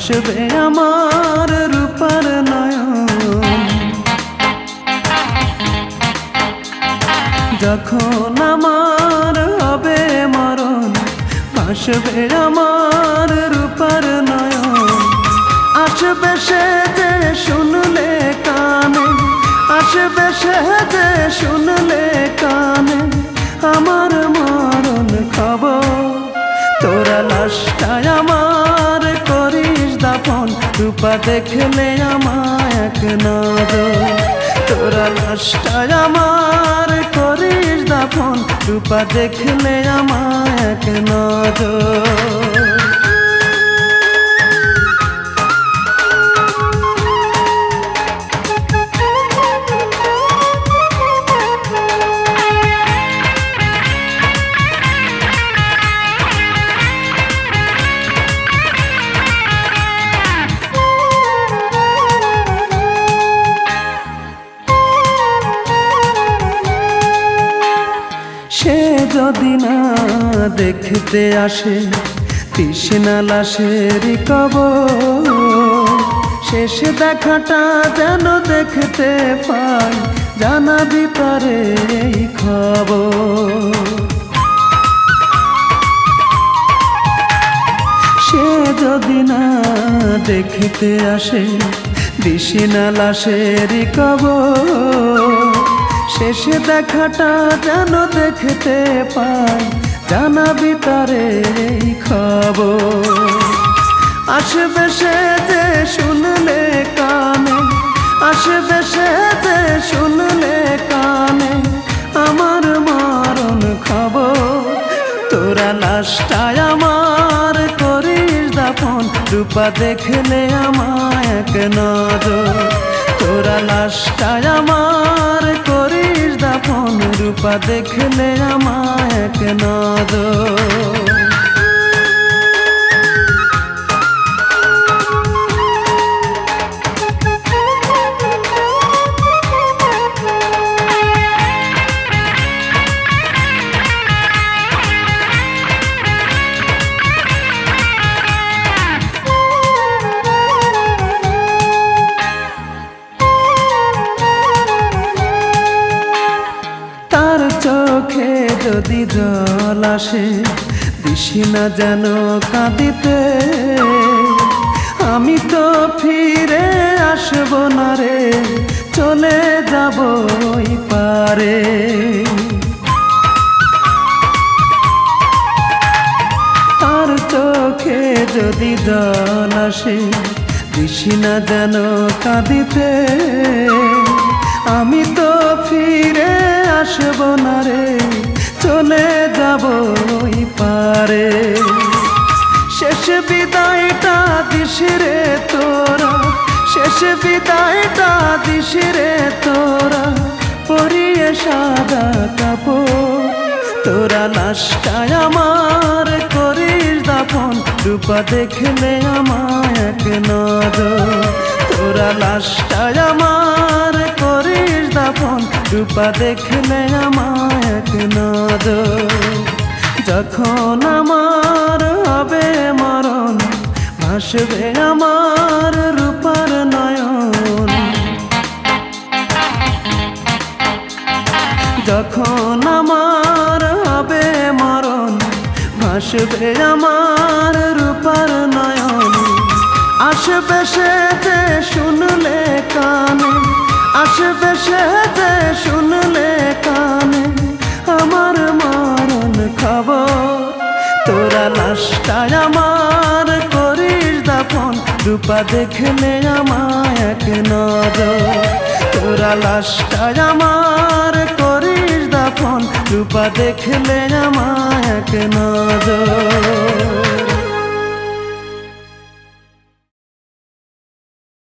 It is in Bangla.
ভাসবে আমার রূপার নয়ন। যখন আমার হবে মরণ, ভাসবে আমার রূপার নয়ন। আসবে সে যে শুনলে কানে, আসবে সে যে শুনলে কানে আমার মরণ খবর। তোরা লাশটায় আমার করিস দাফন, রূপা দেখলে আমায় এক নজর। তোরা লাশটায় আমার করিস দাফন, রূপা দেখলে আমায় এক নজর। সে যদি না দেখতে আসে তৃষ্ণা লাশের কবর, শেষ দেখাটা যেন দেখতে পাই, জানাবি তারে এই খবর। সে যদি না দেখতে আসে তৃষ্ণা লাশের কবর, শেষ দেখাটা যেন দেখতে পাই, জানাবি তারে এই খবর। আসবে সে যে শুনলে কানে, আসবে সে যে শুনলে কানে আমার মরণ খবর। তোরা লাশটায় আমার করিস দাফন, রূপা দেখলে আমায় এক নজর। তোরা লাশটায় আমার করিস দাফন, রূপা দেখলে আমায় এক নজর। চোখে যদি জল আসে দিশি না যেন কাঁদিতে, আমি তো ফিরে আসব না রে, চলে যাব ওই পারে। তার চোখে যদি জল আসে দিশি না যেন কাঁদিতে, আমি তো ফিরে আসব না রে, চলে যাব ওই পারে। শেষ বিদায়টা দিস রে তোরা, শেষ বিদায়টা দিস রে তোরা, পরিয়ে সাদা কাপড়। তোরা লাশটায় আমার করিস দাফন, রূপা দেখলে আমায় এক নজর। তোরা লাশটায় আমার করিস দাফন, রূপা দেখলে আমায় এক নজর। যখন আমার হবে মরণ, ভাসবে আমার রূপার নয়ন। যখন আমার হবে মরণ, ভাসবে আমার রূপার নয়ন। আসবে সে যে শুনলে কানে, আসবে সে যে শুনলে কানে আমার মরণ খবর। তোরা লাশটায় আমার করিস দাফন, রূপা দেখলে আমায় এক নজর। তোরা লাশটায় আমার করিস দাফন, রূপা দেখলে আমায় এক নজর।